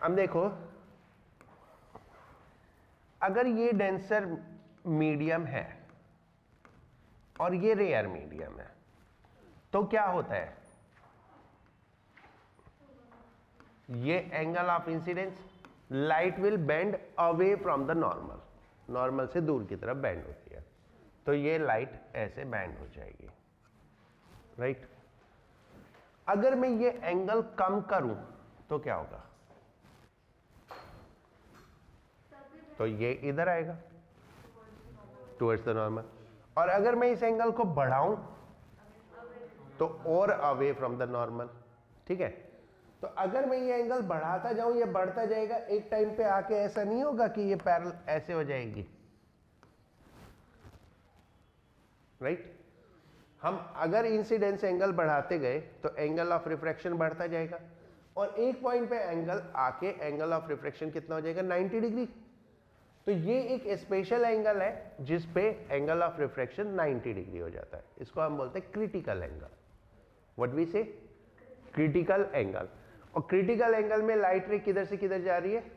अब देखो, अगर ये डेंसर मीडियम है और ये रेयर मीडियम है तो क्या होता है, ये angle of incidence, light will bend away from the normal, normal से दूर की तरफ बेंड होती है, तो ये लाइट ऐसे बेंड हो जाएगी, राइट। अगर मैं ये एंगल कम करूं तो क्या होगा, तो ये इधर आएगा टुवर्ड्स द नॉर्मल, और अगर मैं इस एंगल को बढ़ाऊं तो और अवे फ्रॉम द नॉर्मल, ठीक है। तो अगर मैं ये एंगल बढ़ाता जाऊं, ये बढ़ता जाएगा, एक टाइम पे आके ऐसा नहीं होगा कि ये पैरेलल ऐसे हो जाएगी, राइट। हम अगर इंसिडेंस एंगल बढ़ाते गए तो एंगल ऑफ रिफ्रैक्शन बढ़ता जाएगा, और एक पॉइंट पे एंगल आके एंगल ऑफ रिफ्रैक्शन कितना हो जाएगा, 90 डिग्री। तो ये एक स्पेशल एंगल है जिस पे एंगल ऑफ रिफ्रैक्शन 90 डिग्री हो जाता है, इसको हम बोलते हैं क्रिटिकल एंगल। व्हाट वी से, क्रिटिकल एंगल। और क्रिटिकल एंगल में लाइट रे किधर से किधर जा रही है,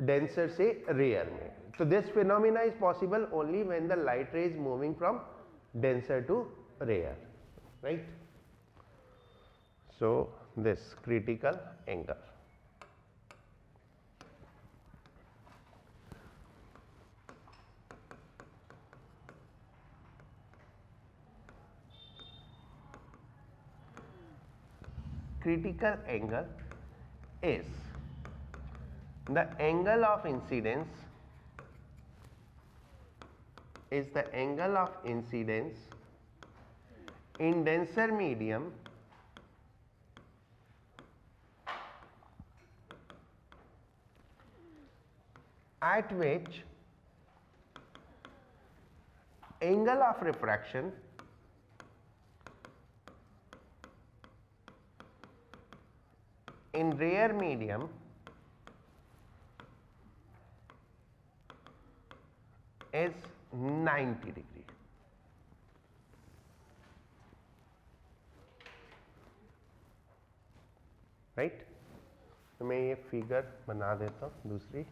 डेंसर से रेयर में। तो this phenomena is possible only when the light रे is moving from denser to rare, right? So this critical angle. Critical angle is the angle of incidence, is the angle of incidence in denser medium at which angle of refraction in rare medium is 90 degree, right. तो मैं ये figure बना देता हूं दूसरी,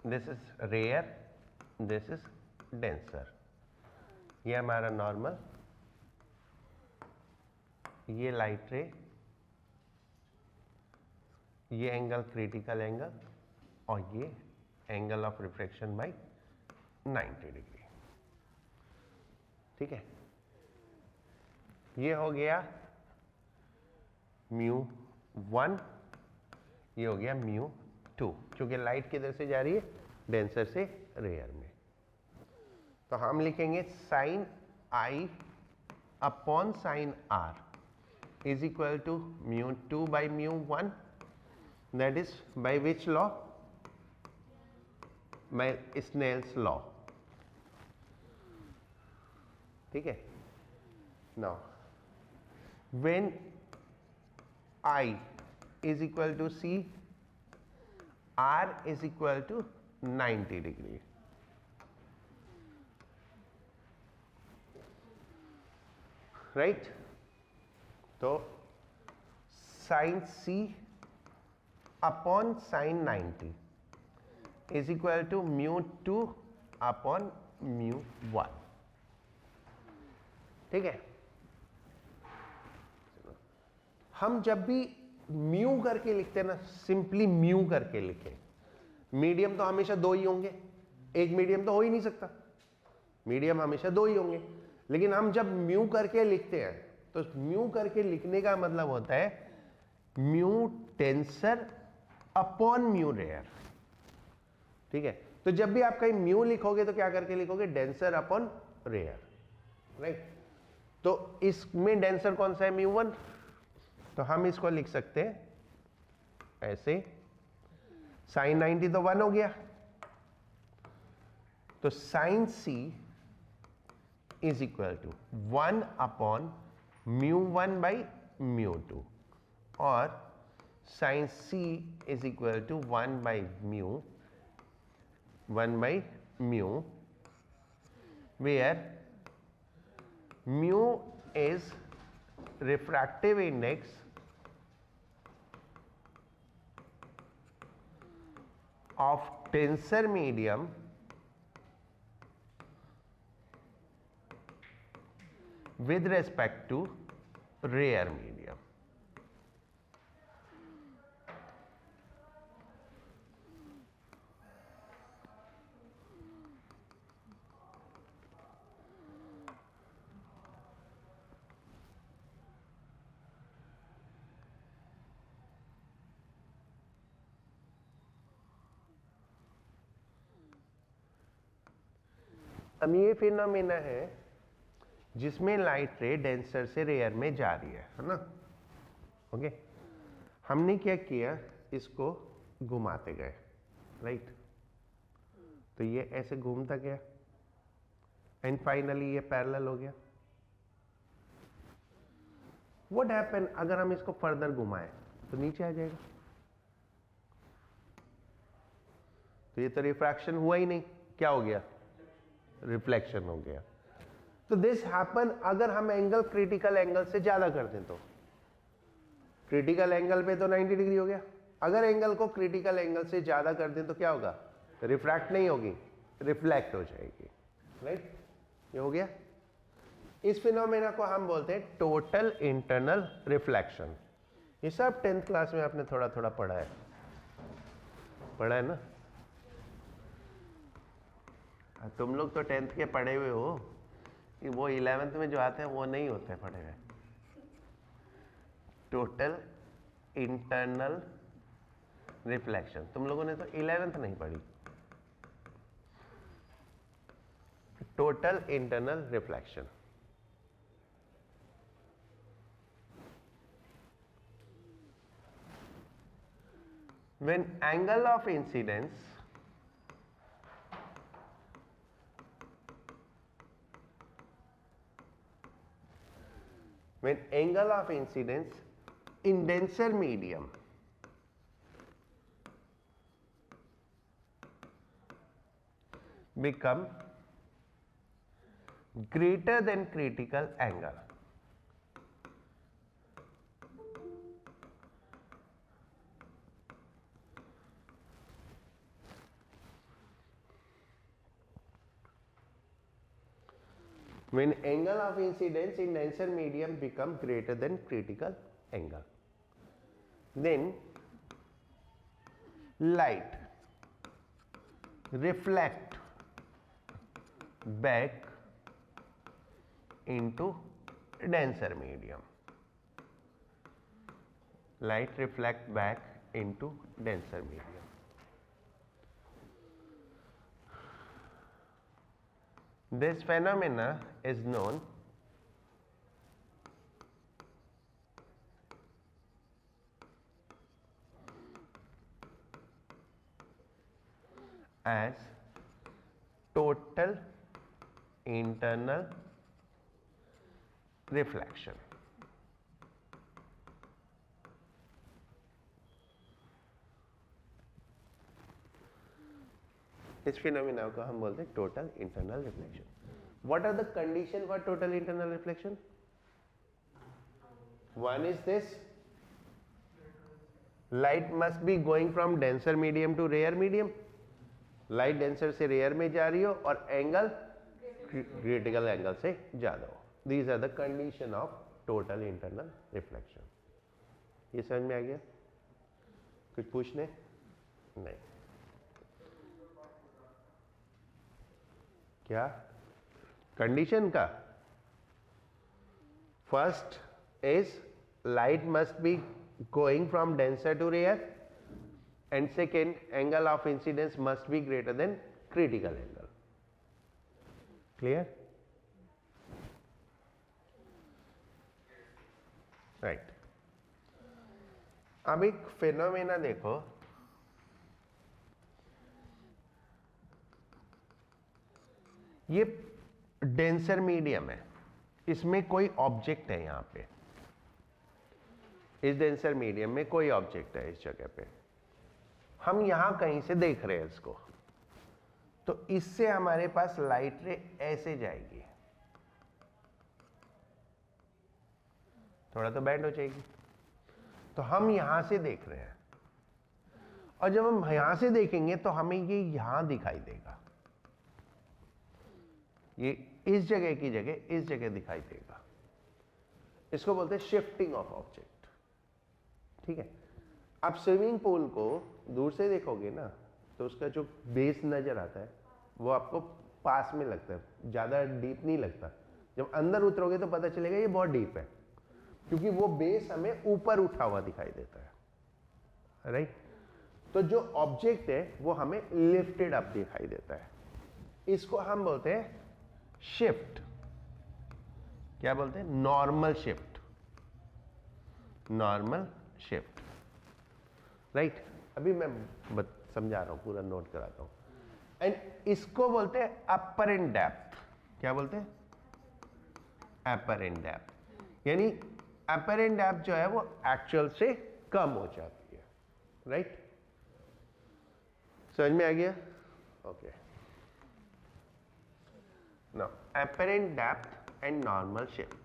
this is rare, this is denser, ये हमारा normal, ये लाइट रे, ये एंगल क्रिटिकल एंगल, और ये angle of refraction by 90 degree, ठीक है। ये हो गया μ1, ये हो गया μ2, क्योंकि लाइट किधर से जा रही है, डेंसर से रेयर में। तो हम लिखेंगे sine i upon sine r is equal to μ2 by μ1, that is by which law, by Snell's law, ठीक है। Now when I is equal to C, R is equal to 90 degree, right? तो sin C upon sin 90 is equal to μ2 upon μ1, ठीक है। हम जब भी mu करके लिखते हैं ना, सिंपली म्यू करके लिखें, मीडियम तो हमेशा दो ही होंगे, एक मीडियम तो हो ही नहीं सकता, मीडियम हमेशा दो ही होंगे। लेकिन हम जब म्यू करके लिखते हैं तो म्यू करके लिखने का मतलब होता है mu denser upon mu rare, ठीक है। तो जब भी आप कहीं म्यू लिखोगे तो क्या करके लिखोगे, डेंसर अपॉन रेयर, राइट। तो इसमें डेंसर कौन सा है, μ1, तो हम इसको लिख सकते हैं ऐसे, साइन 90 तो 1 हो गया, तो sine C is equal to 1 upon μ1 by μ2, और sine C is equal to 1 by μ, where mu is refractive index of denser medium with respect to rare medium. अब ये फिनोमेना है जिसमें लाइट रे डेंसर से रेयर में जा रही है ना। ओके, हमने क्या किया, इसको घुमाते गए, राइट। तो ये ऐसे घूमता गया एंड फाइनली ये पैरेलल हो गया। व्हाट हैपन अगर हम इसको फर्दर घुमाएं तो नीचे आ जाएगा। तो ये तो रिफ्रैक्शन हुआ ही नहीं, क्या हो गया, रिफ्लेक्शन हो गया। तो दिस हैपन अगर हम एंगल क्रिटिकल एंगल से ज्यादा कर दें तो क्रिटिकल एंगल पे तो 90 डिग्री हो गया। अगर एंगल को क्रिटिकल एंगल से ज्यादा कर दें तो क्या होगा, रिफ्रैक्ट नहीं होगी, रिफ्लेक्ट हो जाएगी, राइट। ये हो गया। इस फिनोमेना को हम बोलते हैं टोटल इंटरनल रिफ्लेक्शन। ये सब 10th क्लास में आपने थोड़ा थोड़ा पढ़ा है ना। तुम लोग तो 10th के पढ़े हुए हो, कि वो 11th में जो आते हैं वो नहीं होते हैं पढ़े हुए। टोटल इंटरनल रिफ्लेक्शन तुम लोगों ने तो 11th नहीं पढ़ी। Total internal reflection, when angle of incidence in denser medium become greater than critical angle, when angle of incidence in denser medium become greater than critical angle, then light reflect back into denser medium. Light reflect back into denser medium. This phenomena is known as total internal reflection. इस phenomena को हम बोलते हैं total internal reflection. What are the condition for total internal reflection? One is this, light must be going from denser medium to rare medium. Light denser से rare में जा रही हो और एंगल क्रिटिकल एंगल से ज्यादा हो। These are the condition of total internal reflection. ये समझ में आ गया? कुछ पूछने? नहीं। क्या कंडीशन का? First is light must be going from denser to rare, and second, angle of incidence must be greater than critical angle. Clear? Right. अब एक फिनोमेना देखो, ये डेंसर मीडियम है, इसमें कोई ऑब्जेक्ट है। यहां पे इस डेंसर मीडियम में कोई ऑब्जेक्ट है, इस जगह पे हम यहां कहीं से देख रहे हैं इसको, तो इससे हमारे पास लाइट रे ऐसे जाएगी थोड़ा तो बैंड हो जाएगी। तो हम यहां से देख रहे हैं, और जब हम यहां से देखेंगे तो हमें ये यहां दिखाई देगा, ये इस जगह की जगह इस जगह दिखाई देगा। इसको बोलते हैं शिफ्टिंग ऑफ ऑब्जेक्ट। ठीक है, आप स्विमिंग पूल को दूर से देखोगे ना तो उसका जो बेस नजर आता है वो आपको पास में लगता है, ज्यादा डीप नहीं लगता। जब अंदर उतरोगे तो पता चलेगा ये बहुत डीप है, क्योंकि वो बेस हमें ऊपर उठा हुआ दिखाई देता है, राइट। तो जो ऑब्जेक्ट है वो हमें लिफ्टेड अप दिखाई देता है। इसको हम बोलते हैं शिफ्ट। क्या बोलते हैं? Normal shift, normal shift, right. अभी मैं समझा रहा हूं, पूरा नोट कराता हूं। एंड इसको बोलते हैं अपर एंड डेप्थ। क्या बोलते हैं? अपर एंड डेप्थ। यानी अपर एंड डेप्थ जो है वो एक्चुअल से कम हो जाती है, राइट। समझ में आ गया? Okay. Now apparent depth and normal shift.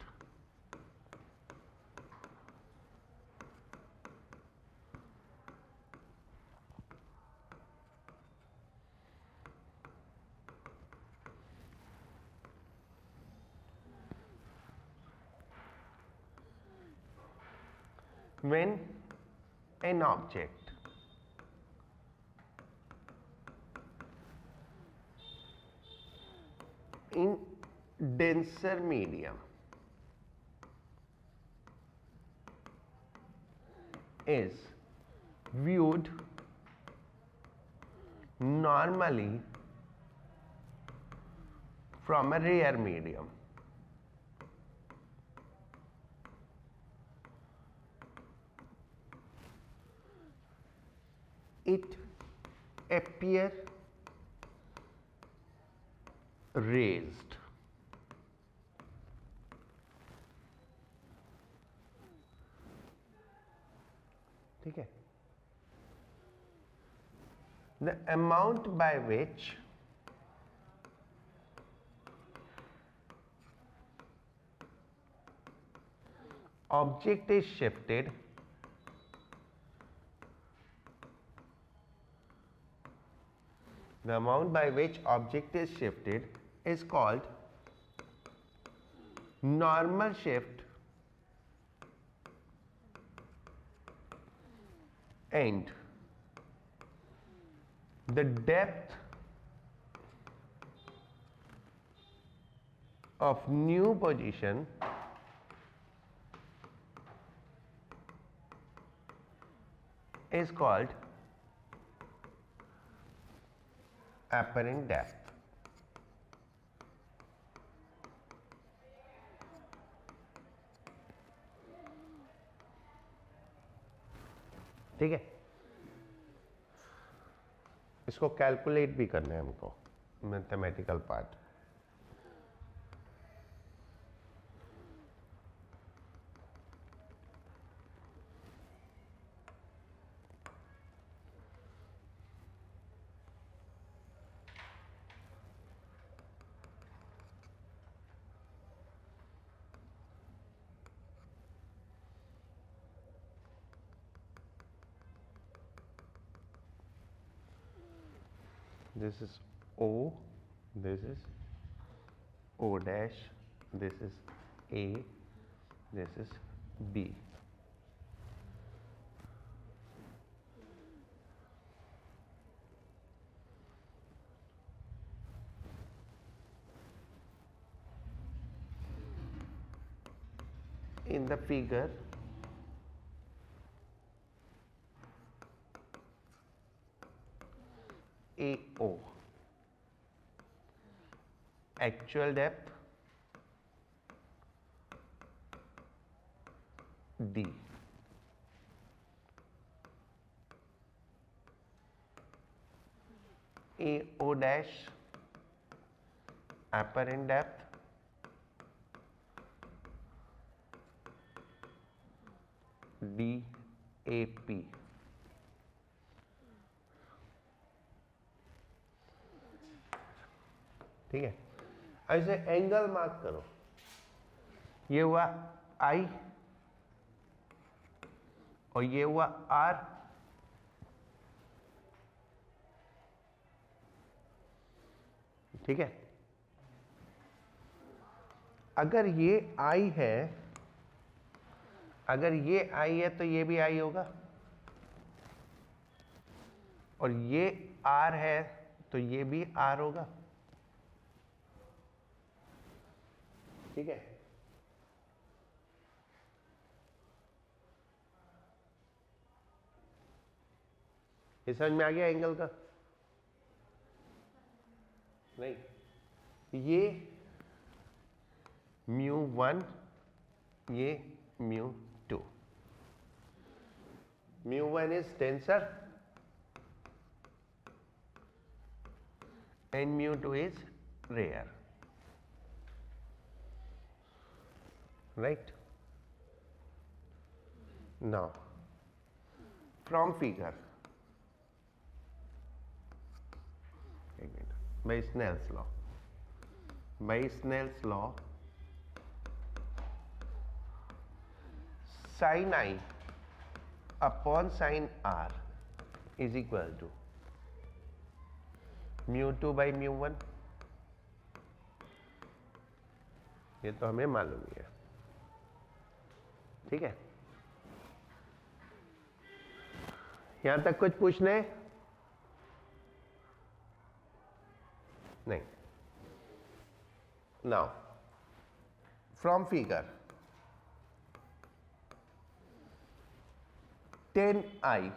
When an object in denser medium is viewed normally from a rare medium, it appear raised. ठीक है। The amount by which object is shifted is called normal shift, and the depth of new position is called apparent depth. ठीक है, इसको calculate भी करना है हमको, mathematical part. This is O, this is O dash, this is A, this is B. In the figure, AO, actual depth D, AO dash apparent depth DAP। ठीक है, ऐसे एंगल मार्क करो। ये हुआ I, और ये हुआ R। ठीक है, अगर ये I है, अगर ये I है तो ये भी I होगा, और ये R है तो ये भी R होगा। ठीक है, ये समझ में आ गया एंगल का? नहीं, ये μ1, ये μ2। μ1 is denser and μ2 is rare, right? Now from figure, by Snell's law, sin I upon sin R is equal to μ2 by μ1। ये तो हमें मालूम ही है। ठीक है, यहां तक कुछ पूछने? नहीं। Now from figure, 10I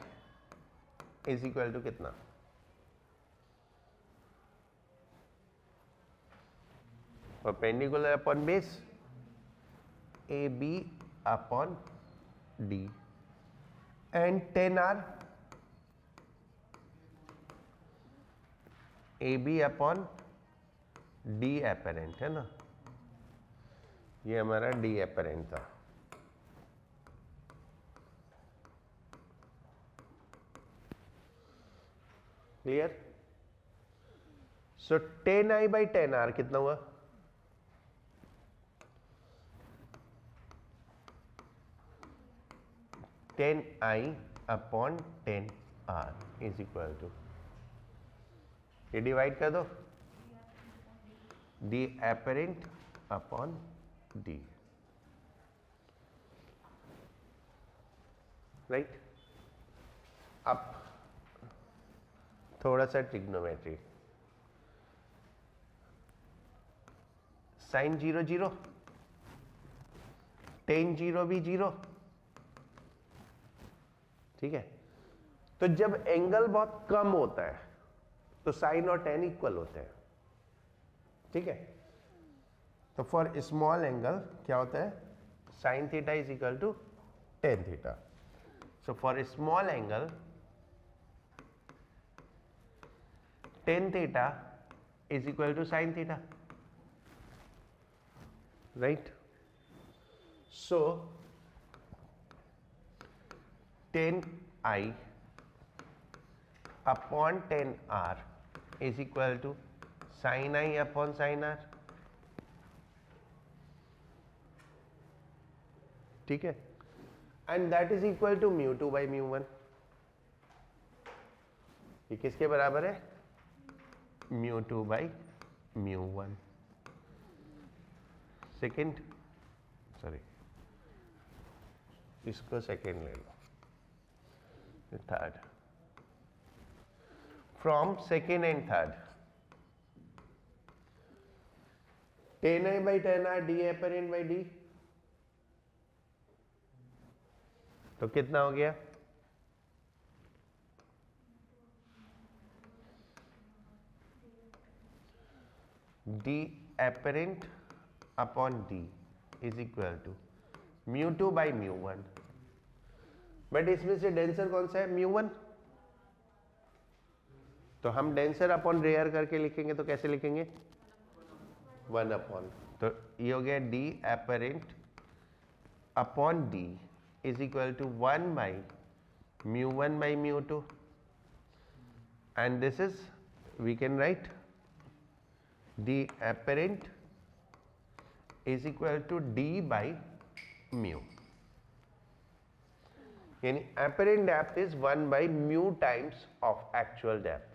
is equal to कितना? Perpendicular upon base, AB upon D, and 10R AB upon D apparent है ना, ये हमारा D एपेरेंट था। Clear? So 10I by 10R कितना हुआ? Tan i upon 10R is equal to, ये divide कर दो, D apparent upon D, right? अब थोड़ा सा ट्रिग्नोमेट्री, साइन 0 0, टेन 0 भी 0। ठीक है, तो जब एंगल बहुत कम होता है तो साइन और टेन इक्वल होते हैं। ठीक है, तो फॉर स्मॉल एंगल क्या होता है? Sine theta is equal to tan theta. So for small angle tan theta is equal to sine theta, right? So 10I upon 10R is equal to sin I upon sin R। ठीक है, and that is equal to μ2 by μ1। ये किसके बराबर है? μ2 by μ1। Second, sorry, इसको second ले लो, third. From second and third, 10I by 10R D apparent by D, तो कितना हो गया? D apparent upon D is equal to μ2 by μ1। But इसमें से डेंसर कौन सा है? μ1। तो हम डेंसर अपॉन रेयर करके लिखेंगे तो कैसे लिखेंगे? 1 अपॉन, तो ये हो गया D apparent upon D is equal to 1 by μ1 by μ2, and this is, we can write D apparent is equal to D by mu। यानी apparent depth is 1 by mu times of actual depth.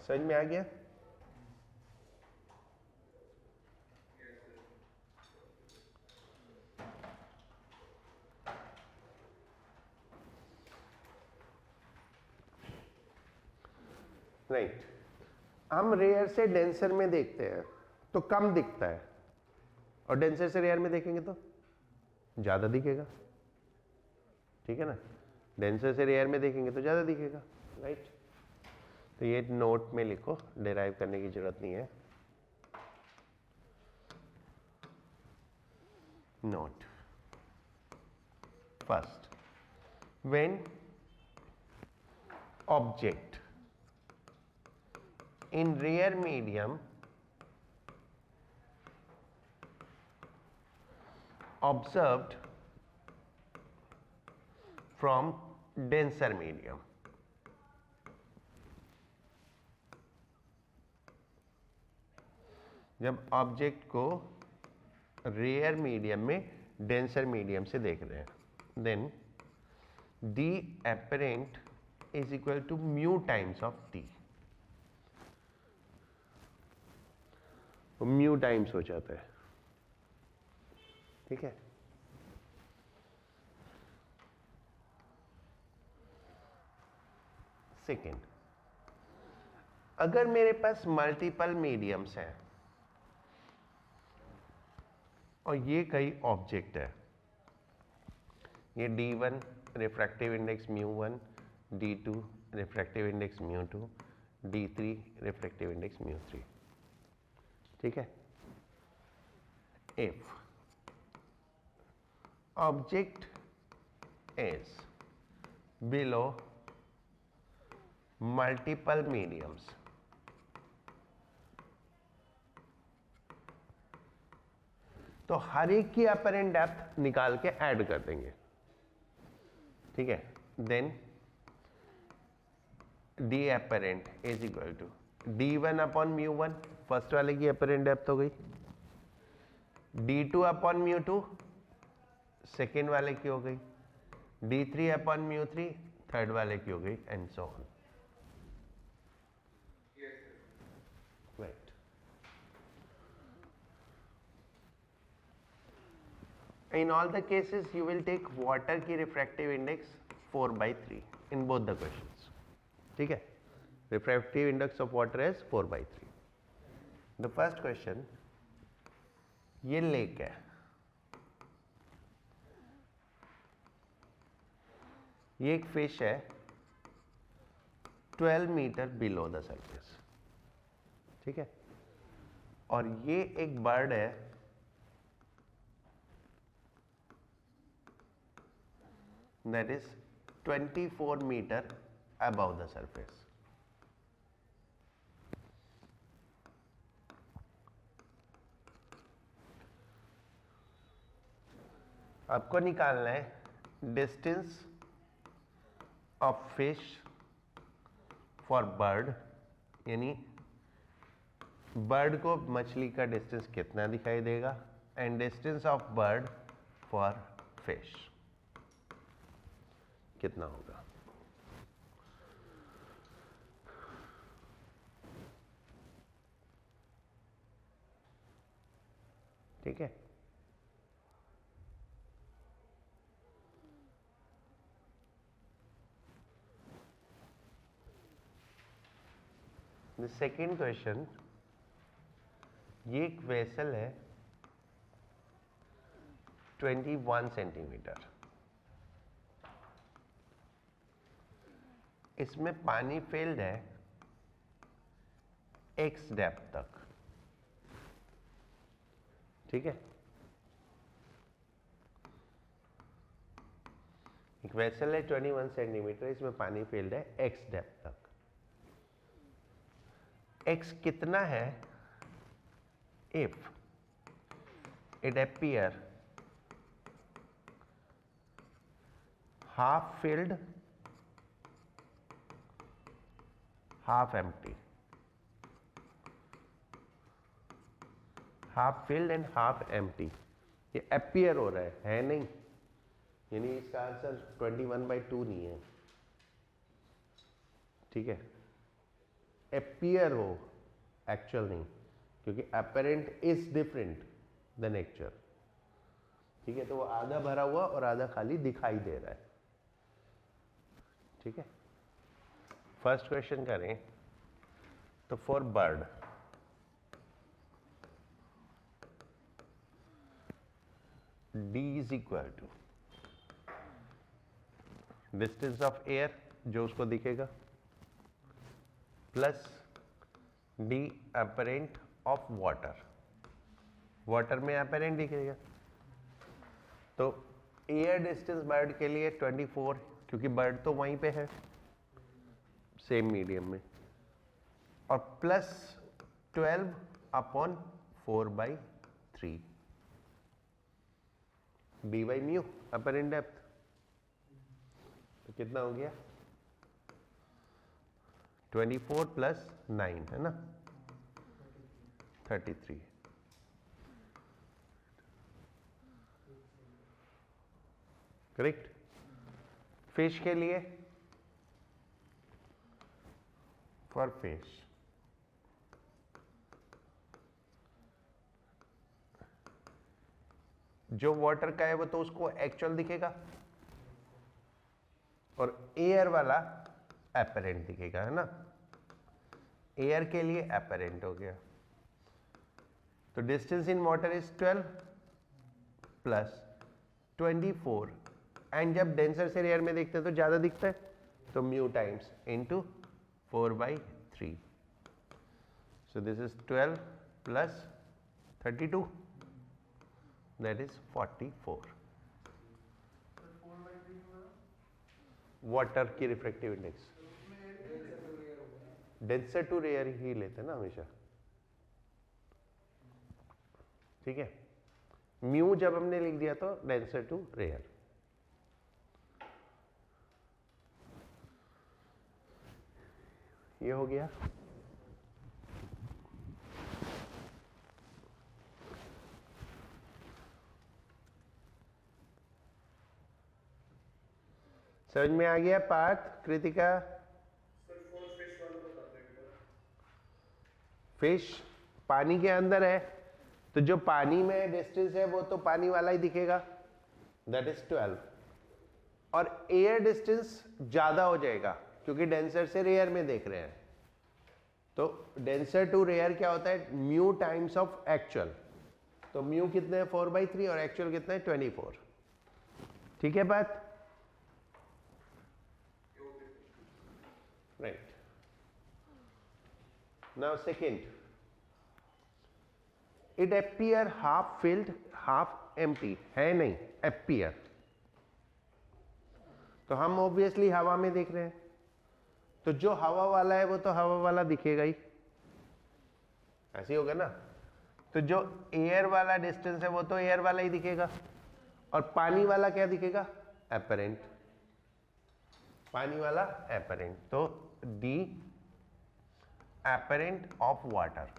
समझ में आ गया? Right हम rare से denser में देखते हैं तो कम दिखता है, और डेंसर से रेयर में देखेंगे तो ज्यादा दिखेगा, ठीक है ना? डेंसर से रेयर में देखेंगे तो ज्यादा दिखेगा, राइट? तो ये नोट में लिखो, डिराइव करने की जरूरत नहीं है। Note first, when object in rare medium observed from denser medium, जब ऑब्जेक्ट को रेयर मीडियम में डेंसर मीडियम से देख रहे हैं, then D apparent is equal to mu times of T, mu times हो जाता है, ठीक है? सेकेंड, अगर मेरे पास मल्टीपल मीडियम्स हैं और ये कई ऑब्जेक्ट है, ये D1 refractive index μ1, D2 refractive index μ2, D3 refractive index μ3, ठीक है? If object is below multiple mediums, तो हर एक की अपरेंट डेप्थ निकाल के ऐड कर देंगे, ठीक है? Then D apparent is equal to D1 upon μ1, first वाले की अपरेंट डेप्थ हो गई, D2 अपॉन μ2 सेकेंड वाले की हो गई, D3 अपॉन μ3 थर्ड वाले की हो गई, and so on, right? In all the cases you will take water की refractive index 4/3 in both the questions, ठीक है? Refractive index of water is 4/3. The first question, ये लेक है, ये एक फिश है 12 मीटर बिलो द सरफेस, ठीक है? और ये एक बर्ड है that is 24 meter above the surface. आपको निकालना है distance of fish for bird, यानी बर्ड को मछली का डिस्टेंस कितना दिखाई देगा, and distance of bird for fish कितना होगा। ठीक है, द सेकेंड क्वेश्चन, ये एक वेसल है 21 सेंटीमीटर, इसमें पानी फिल्ड है x डेप्थ तक, ठीक है। एक वेसल है 21 सेंटीमीटर, इसमें पानी फिल्ड है x डेप्थ तक। x कितना है if it appear half filled half empty, half filled and half empty. ये अपीयर हो रहा है नहीं, यानी इसका आंसर 21/2 नहीं है, ठीक है। अपीयर हो, एक्चुअल नहीं, क्योंकि apparent is different than actual, ठीक है। तो वो आधा भरा हुआ और आधा खाली दिखाई दे रहा है, ठीक है। फर्स्ट क्वेश्चन करें तो for bird, d is equal to distance of air जो उसको दिखेगा plus D apparent of water, water में अपरेंट दिखेगा। तो एयर डिस्टेंस बर्ड के लिए 24, क्योंकि बर्ड तो वहीं पे है सेम मीडियम में, और plus 12/4/3 D by mu apparent depth. तो कितना हो गया 24 प्लस 9 है ना 33। करेक्ट। फिश के लिए, फॉर फिश जो वाटर का है वो तो उसको एक्चुअल दिखेगा और एयर वाला एपरेंट दिखेगा, है ना। एयर के लिए एपरेंट हो गया। तो distance in water is 12 plus 24, एंड जब डेंसर से रेयर में देखते हैं तो ज्यादा दिखता है, तो mu times into 4/3। So this is 12 plus 32, that is 44। Water की refractive index denser to rare ही लेते हैं ना हमेशा, ठीक है। म्यू जब हमने लिख दिया तो डेंसर टू रेयर। ये हो गया। समझ में आ गया पार्थ, कृतिका? फिश पानी के अंदर है, तो जो पानी में डिस्टेंस है वो तो पानी वाला ही दिखेगा, दैट इज 12, और एयर डिस्टेंस ज्यादा हो जाएगा क्योंकि डेंसर से रेयर में देख रहे हैं। तो डेंसर टू रेयर क्या होता है, म्यू टाइम्स ऑफ एक्चुअल। तो म्यू कितने है 4/3 और एक्चुअल कितना है 24, ठीक है बात, right. Now second, it appear half filled half empty, है नहीं appear, तो हम ऑब्वियसली हवा में देख रहे हैं, तो जो हवा वाला है वो तो हवा वाला दिखेगा ही, ऐसे ही होगा ना। तो जो एयर वाला डिस्टेंस है वो तो एयर वाला ही दिखेगा, और पानी वाला क्या दिखेगा, एपरेंट, पानी वाला एपरेंट। तो डी एपरेंट ऑफ वाटर,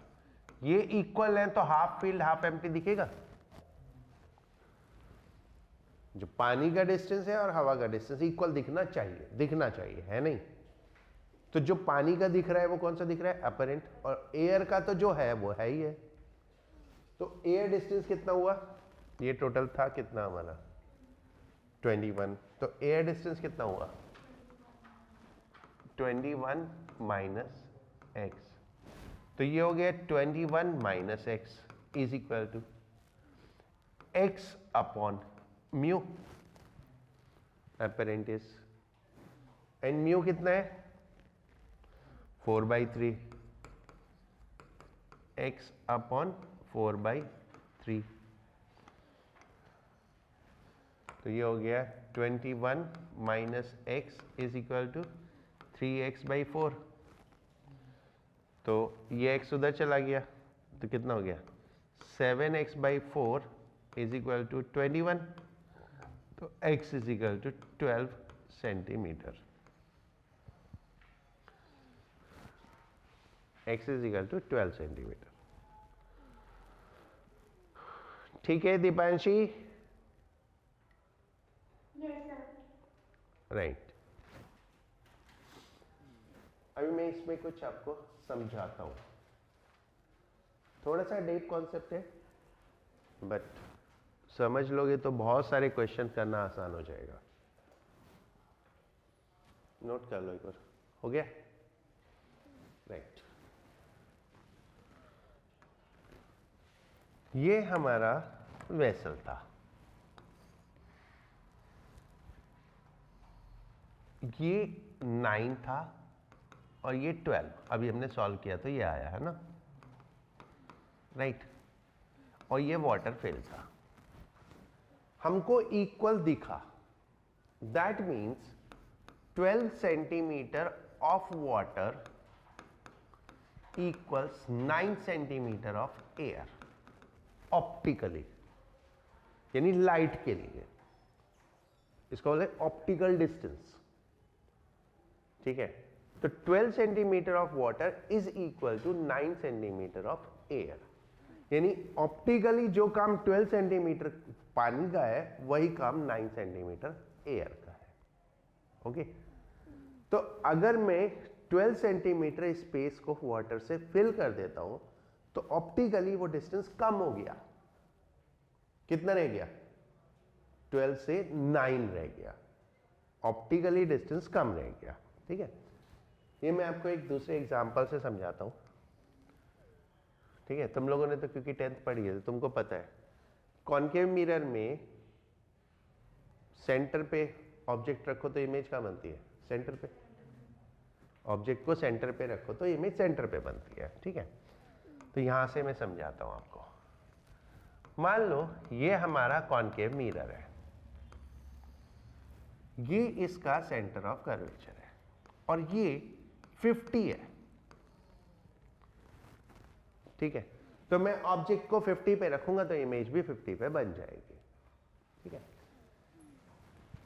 ये इक्वल है तो हाफ फील्ड हाफ एम्प्टी दिखेगा। जो पानी का डिस्टेंस है और हवा का डिस्टेंस इक्वल दिखना चाहिए, है नहीं। तो जो पानी का दिख रहा है वो कौन सा दिख रहा है, अपरेंट, और एयर का तो जो है वो है ही है। तो एयर डिस्टेंस कितना हुआ, ये टोटल था कितना हमारा 21, तो एयर डिस्टेंस कितना हुआ 21 माइनस एक्स, तो ये हो गया 21 minus x is equal to x upon mu apparent is, and mu कितना है 4/3, एक्स अपॉन 4/3, तो ये हो गया 21 minus x is equal to 3x/4, तो ये x उधर चला गया तो कितना हो गया 7x/4 इज इक्वल टू 21, तो x is equal to 12 centimetre. x is equal to 12 centimetre. ठीक है दीपांशी? राइट। अभी मैं इसमें कुछ आपको समझाता हूं, थोड़ा सा डीप कॉन्सेप्ट है, बट समझ लोगे तो बहुत सारे क्वेश्चन करना आसान हो जाएगा। नोट कर लो एक बार, हो गया? राइट। ये हमारा वेसल था, ये 9 था और ये 12, अभी हमने सॉल्व किया तो ये आया है ना, राइट। और ये वाटर फिल था, हमको इक्वल दिखा, that means 12 centimetre of water equals 9 centimetre of air optically, यानी लाइट के लिए, इसको बोलते हैं ऑप्टिकल डिस्टेंस। ठीक है, तो 12 centimetre of water is equal to 9 centimetre of air, यानी ऑप्टिकली जो काम 12 सेंटीमीटर पानी का है वही काम 9 सेंटीमीटर एयर का है। ओके, तो अगर मैं 12 सेंटीमीटर स्पेस को वाटर से फिल कर देता हूं तो ऑप्टिकली वो डिस्टेंस कम हो गया, कितना रह गया? 12 से 9 रह गया, ऑप्टिकली डिस्टेंस कम रह गया। ठीक है, ये मैं आपको एक दूसरे एग्जांपल से समझाता हूं। ठीक है, तुम लोगों ने तो क्योंकि 10th पढ़ी है तो तुमको पता है, कॉनकेव मिरर में सेंटर पे ऑब्जेक्ट रखो तो इमेज कहाँ बनती है? सेंटर पे। ऑब्जेक्ट को सेंटर पे रखो तो इमेज सेंटर पे बनती है। ठीक है, तो यहां से मैं समझाता हूं आपको। मान लो ये हमारा कॉनकेव मिरर है, ये इसका सेंटर ऑफ कर्वेचर है और ये 50 है। ठीक है, तो मैं ऑब्जेक्ट को 50 पे रखूंगा तो इमेज भी 50 पे बन जाएगी। ठीक है,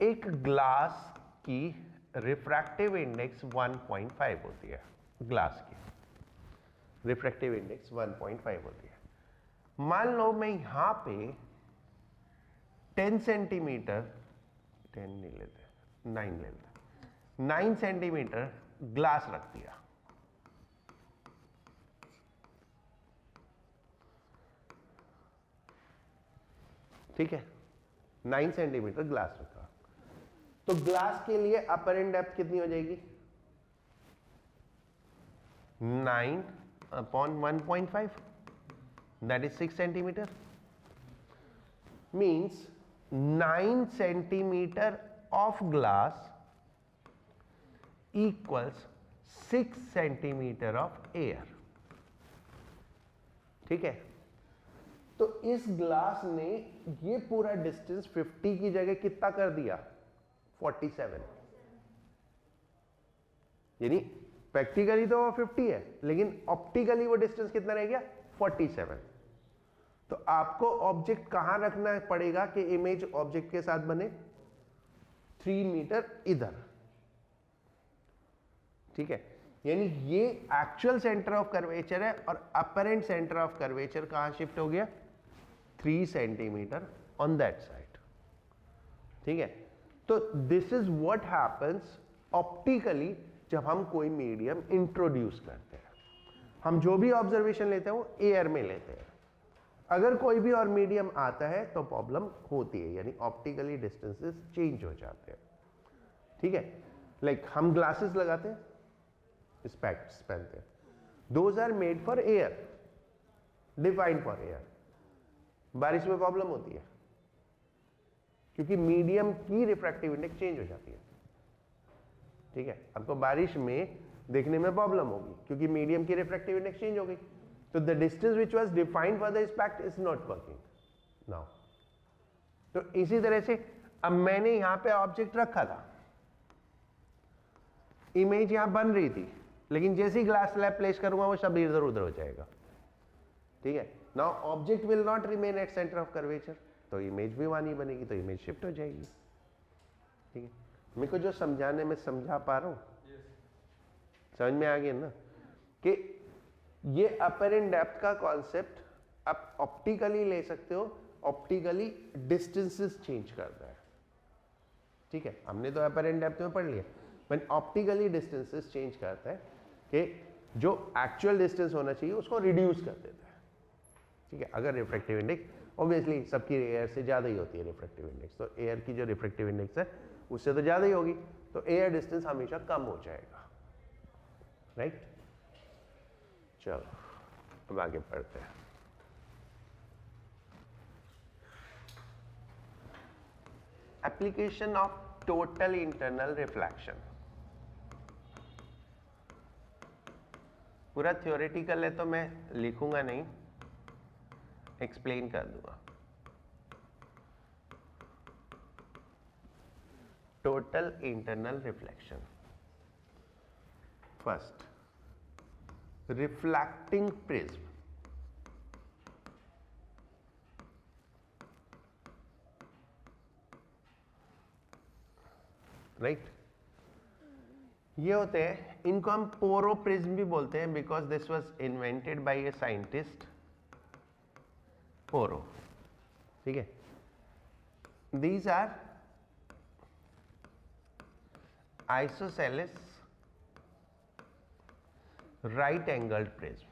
एक ग्लास की रिफ्रैक्टिव इंडेक्स 1.5 होती है, ग्लास की रिफ्रैक्टिव इंडेक्स 1.5 होती है। मान लो मैं यहां पे 10 सेंटीमीटर, 10 नहीं लेते, 9 ले लेते, 9 सेंटीमीटर ग्लास रख दिया। ठीक है, 9 सेंटीमीटर ग्लास रखा, तो ग्लास के लिए अपर एंड डेप्थ कितनी हो जाएगी? 9 upon 1.5, that is 6 centimetre, means 9 centimetre of glass equals 6 centimetre of air. ठीक है, तो इस ग्लास ने ये पूरा डिस्टेंस 50 की जगह कितना कर दिया? 47, यानी प्रैक्टिकली तो वो 50 है लेकिन ऑप्टिकली वो डिस्टेंस कितना रह गया? 47। तो आपको ऑब्जेक्ट कहां रखना पड़ेगा कि इमेज ऑब्जेक्ट के साथ बने? 3 मीटर इधर। ठीक है, यानी ये एक्चुअल सेंटर ऑफ कर्वेचर है और अपरेंट सेंटर ऑफ कर्वेचर कहां शिफ्ट हो गया? 3 सेंटीमीटर ऑन दैट साइड। ठीक है, तो this is what happens optically जब हम कोई मीडियम इंट्रोड्यूस करते हैं। हम जो भी ऑब्जर्वेशन लेते हैं वो एयर में लेते हैं, अगर कोई भी और मीडियम आता है तो प्रॉब्लम होती है, यानी ऑप्टिकली डिस्टेंसेस चेंज हो जाते हैं। ठीक है, लाइक हम ग्लासेस लगाते हैं, स्पेक्ट्स पहनते हैं, those are made for air, defined for air. बारिश में प्रॉब्लम होती है क्योंकि मीडियम की रिफ्रैक्टिव इंडेक्स चेंज हो जाती है। ठीक है, आपको बारिश में देखने में प्रॉब्लम होगी क्योंकि मीडियम की रिफ्रैक्टिव इंडेक्स चेंज हो गई, तो the distance which was defined for the specs is not working now. तो इसी तरह से अब मैंने यहां पे ऑब्जेक्ट रखा था, इमेज यहां बन रही थी, लेकिन जैसे ही ग्लास स्लैब प्लेस करूंगा वो सब इधर उधर हो जाएगा। ठीक है, now object will not remain at centre of curvature, तो इमेज भी वहां नहीं बनेगी, तो इमेज शिफ्ट हो जाएगी। ठीक है, मेरे को जो समझाने में समझा पा रहा हूं, समझ में आ गया ना कि ये अपेरेंट डेप्थ का कॉन्सेप्ट आप ऑप्टिकली ले सकते हो, ऑप्टिकली डिस्टेंसेस चेंज करता है, ठीक है, हमने तो अपेरेंट डेप्थ में पढ़ लिया, बट ऑप्टिकली डिस्टेंसेस चेंज करता है कि जो एक्चुअल डिस्टेंस होना चाहिए उसको रिड्यूस कर देता है, ठीक है। अगर रिफ्रैक्टिव इंडेक्स ऑब्वियसली सबकी एयर से ज़्यादा ही होती है रिफ्रैक्टिव इंडेक्स, तो एयर की जो रिफ्रैक्टिव इंडेक्स है उससे तो ज़्यादा ही होगी, तो एयर डिस्टेंस हमेशा कम हो जाएगा, राइट। चलो अब आगे पढ़ते हैं। Application of total internal reflection, पूरा थ्योरेटिकल है तो मैं लिखूंगा नहीं, एक्सप्लेन कर दूंगा। Total internal reflection, first reflecting prism, right. ये होते हैं, इनको हम पोरो प्रिज्म भी बोलते हैं because this was invented by a scientist Porro, ठीक है। These are isosceles right angled prism,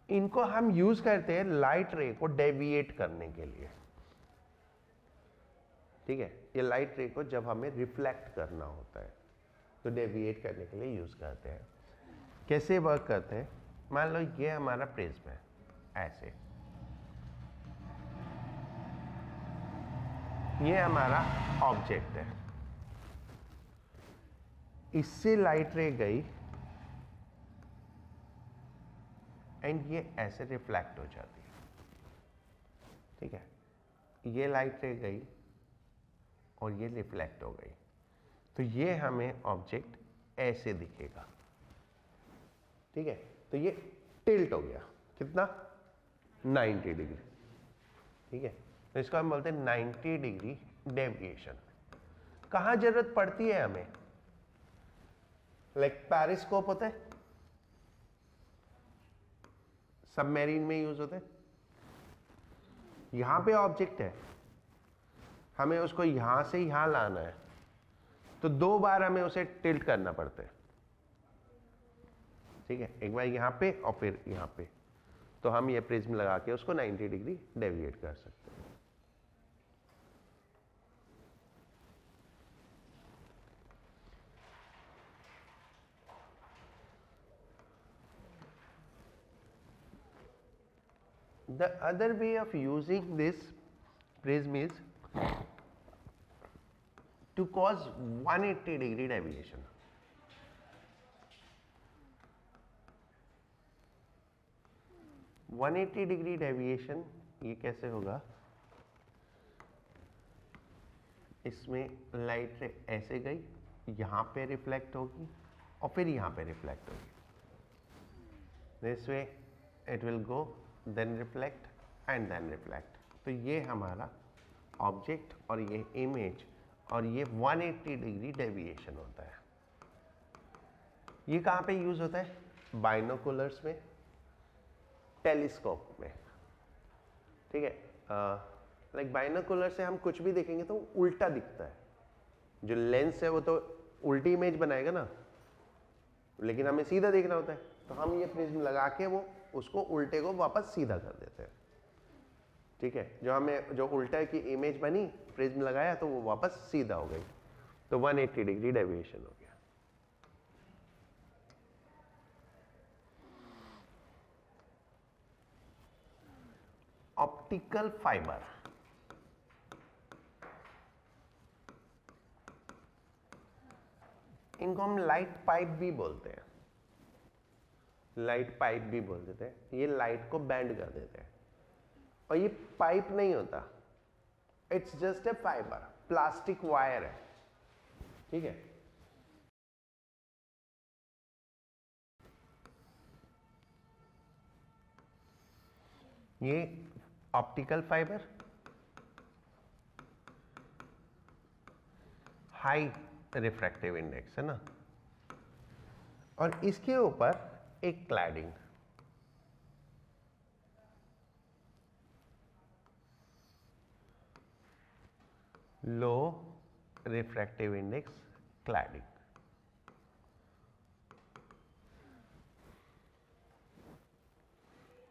इनको हम यूज करते हैं लाइट रे को डेविएट करने के लिए, ठीक है। ये लाइट रे को जब हमें रिफ्लेक्ट करना होता है तो डेविएट करने के लिए यूज करते हैं। कैसे वर्क करते हैं, मान लो ये हमारा प्रिज्म है, ऐसे ये हमारा ऑब्जेक्ट है, इससे लाइट रे गई एंड ये ऐसे रिफ्लेक्ट हो जाती है, ठीक है। ये लाइट रे गई और ये रिफ्लेक्ट हो गई, तो ये हमें ऑब्जेक्ट ऐसे दिखेगा, ठीक है। तो ये टिल्ट हो गया, कितना 90 डिग्री, ठीक है। तो इसको हम बोलते हैं 90 डिग्री डेविएशन। कहां जरूरत पड़ती है हमें, लाइक पेरिस्कोप होता है, सबमरीन में यूज होते हैं। यहां पे ऑब्जेक्ट है, हमें उसको यहां से यहां लाना है, तो 2 बार हमें उसे टिल्ट करना पड़ता है, ठीक है। एक बार यहां पे और फिर यहां पे, तो हम ये प्रिज्म लगा के उसको 90 डिग्री डेविएट कर सकते हैं। The other way of using this prism is to cause 180 degree deviation. One 180 degree deviation ये कैसे होगा, इसमें लाइट रे ऐसे गई, यहां पे रिफ्लेक्ट होगी और फिर यहां पे रिफ्लेक्ट होगी, this way it will go then reflect and then reflect. तो ये हमारा ऑब्जेक्ट और ये इमेज और ये 180 डिग्री डेविएशन होता है। ये कहां पे यूज होता है, बाइनोकुलर्स में, टेलीस्कोप में, ठीक है। लाइक बाइनोकुलर से हम कुछ भी देखेंगे तो उल्टा दिखता है, जो लेंस है वो तो उल्टी इमेज बनाएगा ना, लेकिन हमें सीधा देखना होता है, तो हम ये प्रिज्म लगा के वो उसको उल्टे को वापस सीधा कर देते हैं, ठीक है। जो हमें जो उल्टा की इमेज बनी, प्रिज्म लगाया तो वो वापस सीधा हो गई, तो 180 डिग्री डेविएशन हो गया। ऑप्टिकल फाइबर, इनको हम लाइट पाइप भी बोलते हैं, लाइट पाइप भी बोल देते हैं। ये लाइट को बैंड कर देते हैं, और ये पाइप नहीं होता, it's just a fibre, plastic wire है, ठीक है। ये optical fibre high refractive index है ना, और इसके ऊपर एक क्लैडिंग, लो रिफ्रैक्टिव इंडेक्स क्लैडिंग।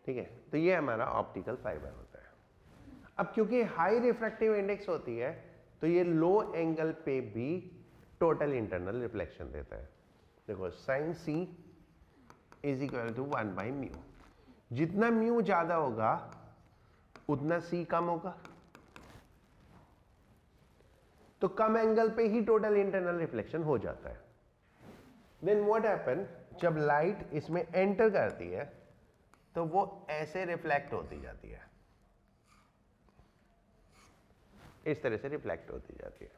ठीक है, तो ये हमारा ऑप्टिकल फाइबर होता है। अब क्योंकि हाई रिफ्रैक्टिव इंडेक्स होती है तो ये लो एंगल पे भी टोटल इंटरनल रिफ्लेक्शन देता है। देखो sine C is equal to 1/μ, जितना म्यू ज्यादा होगा उतना सी कम होगा, तो कम एंगल पे ही टोटल इंटरनल रिफ्लेक्शन हो जाता है। देन व्हाट हैपन, जब लाइट इसमें एंटर करती है तो वो ऐसे रिफ्लेक्ट होती जाती है, इस तरह से रिफ्लेक्ट होती जाती है।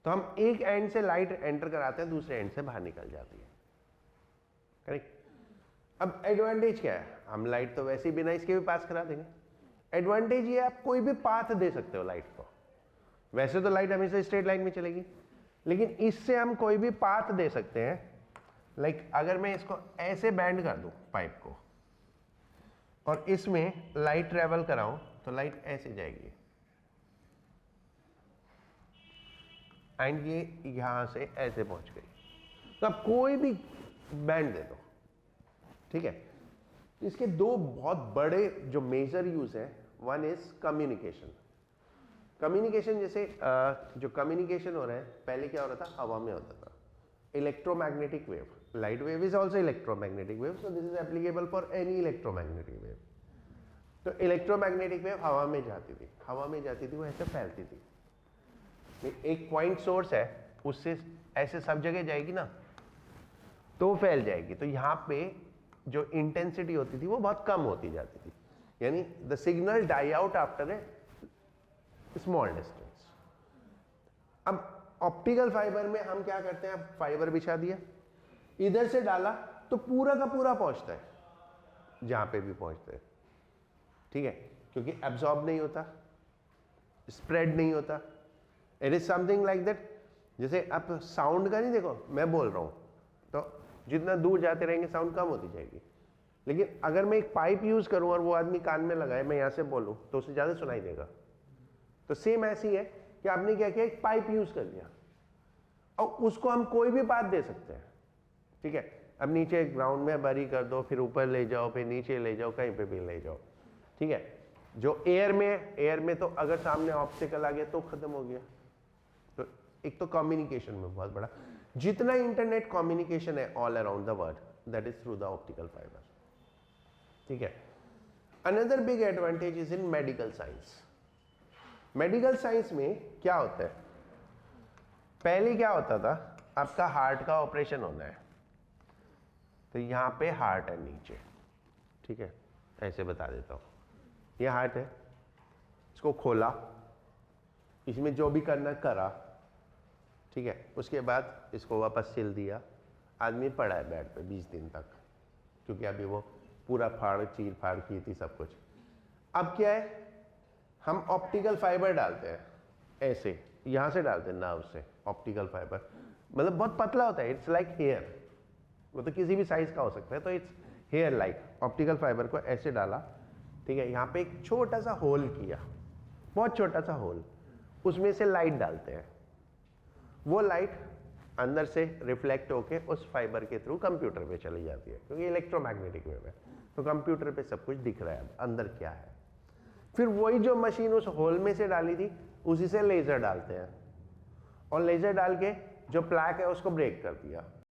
तो हम एक एंड से लाइट एंटर कराते हैं, दूसरे एंड से बाहर निकल जाती है, करेक्ट। अब एडवांटेज क्या है, हम लाइट तो वैसे ही बिना इसके भी पास करा देंगे। एडवांटेज ये आप कोई भी पाथ दे सकते हो लाइट को, वैसे तो लाइट हमेशा स्ट्रेट लाइन में चलेगी, लेकिन इससे हम कोई भी पाथ दे सकते हैं। लाइक अगर मैं इसको ऐसे बैंड कर दूं पाइप को और इसमें लाइट ट्रेवल कराऊं तो लाइट ऐसे जाएगी एंड ये यहां से ऐसे पहुंच गई। तो आप कोई भी बैंड दे दो, ठीक है। इसके दो बहुत बड़े जो मेजर यूज है, वन इज कम्युनिकेशन। कम्युनिकेशन जैसे जो कम्युनिकेशन हो रहा है, पहले क्या हो रहा था, हवा में होता था, electromagnetic wave, light wave is also electromagnetic wave, so this is applicable for any electromagnetic wave. तो इलेक्ट्रोमैग्नेटिक वेव हवा में जाती थी, हवा में जाती थी, वो ऐसे फैलती थी। एक पॉइंट सोर्स है, उससे ऐसे सब जगह जाएगी ना, तो फैल जाएगी। तो यहाँ पे जो इंटेंसिटी होती थी वो बहुत कम होती जाती थी, यानी the signal die out after a small distance. अब ऑप्टिकल फाइबर में हम क्या करते हैं, फाइबर बिछा दिया, इधर से डाला तो पूरा का पूरा पहुंचता है जहां पे भी पहुंचता है, ठीक है, क्योंकि एब्जॉर्ब नहीं होता, स्प्रेड नहीं होता। It is something like that, जैसे आप साउंड का नहीं, देखो मैं बोल रहा हूं तो जितना दूर जाते रहेंगे साउंड कम होती जाएगी, लेकिन अगर मैं एक पाइप यूज करूं और वो आदमी कान में लगाए, मैं यहां से बोलूं तो उसे ज्यादा सुनाई देगा। तो सेम ऐसी है कि आपने क्या किया, एक पाइप यूज कर लिया और उसको हम कोई भी बात दे सकते हैं, ठीक है। अब नीचे ग्राउंड में बरी कर दो, फिर ऊपर ले जाओ, फिर नीचे ले जाओ, कहीं पे भी ले जाओ, ठीक है। जो एयर में तो अगर सामने ऑब्स्टिकल आ गया तो खत्म हो गया। तो एक तो कम्युनिकेशन में बहुत बड़ा, जितना इंटरनेट कम्युनिकेशन है all around the world, that is through the optical fibre, ठीक है। Another big advantage is in medical science. Medical science में क्या होता है, पहले क्या होता था, आपका हार्ट का ऑपरेशन होना है तो यहां पे हार्ट है नीचे, ठीक है, ऐसे बता देता हूं, ये हार्ट है, इसको खोला, इसमें जो भी करना करा, ठीक है, उसके बाद इसको वापस सिल दिया, आदमी पड़ा है बेड पे 20 दिन तक, क्योंकि अभी वो पूरा चीर फाड़ की थी सब कुछ। अब क्या है, हम ऑप्टिकल फाइबर डालते हैं, ऐसे यहां से डालते हैं नर्व से ऑप्टिकल फाइबर, मतलब बहुत पतला होता है, इट्स लाइक हेयर, वो तो किसी भी साइज का हो सकता है, तो it's hair like. Optical fibre को ऐसे डाला, ठीक है, यहाँ पे एक छोटा सा होल किया, बहुत छोटा सा होल, उसमें से लाइट डालते हैं, वो लाइट अंदर से रिफ्लेक्ट होके उस फाइबर के थ्रू कंप्यूटर पे चली जाती है, क्योंकि इलेक्ट्रोमैग्नेटिक वेव है, तो कंप्यूटर पे सब कुछ दिख रहा है अब अंदर क्या है। फिर वही जो मशीन उस होल में से डाली थी, उसी से लेजर डालते हैं, और लेजर डाल के जो प्लैक है उसको ब्रेक कर दिया,